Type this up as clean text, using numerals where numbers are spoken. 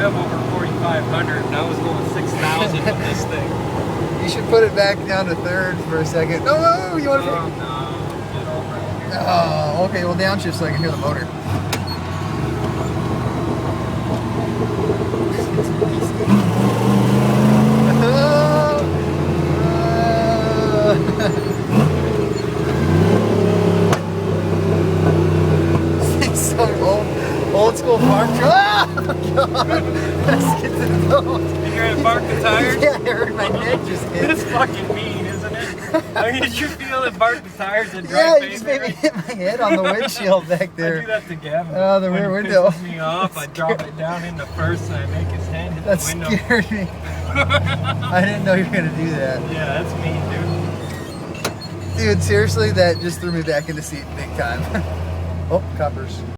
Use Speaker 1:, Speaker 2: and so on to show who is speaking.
Speaker 1: rev over 4,500, and I was going 6,000 with this thing.
Speaker 2: You should put it back down to third for a second. No, you want to...
Speaker 1: Oh, no. Get over here.
Speaker 2: Oh, okay, well downshift so I can hear the motor. Some old school farm truck. Oh, God. Let's get to the boat.
Speaker 1: You heard it bark the tires?
Speaker 2: Yeah, I heard my neck just hit.
Speaker 1: It's fucking mean, isn't it? I mean, did you feel it bark the tires and
Speaker 2: Yeah,
Speaker 1: drive
Speaker 2: you just made me hit my head on the windshield back
Speaker 1: I do
Speaker 2: there.
Speaker 1: that to Gavin.
Speaker 2: Oh, the rear
Speaker 1: When he
Speaker 2: window.
Speaker 1: pisses me off, I drop it down into first and I make his hand hit
Speaker 2: That
Speaker 1: the window.
Speaker 2: scared me. I didn't know you were going to do that.
Speaker 1: Yeah, that's mean, dude.
Speaker 2: Dude, seriously, that just threw me back in the seat big time. Oh, coppers.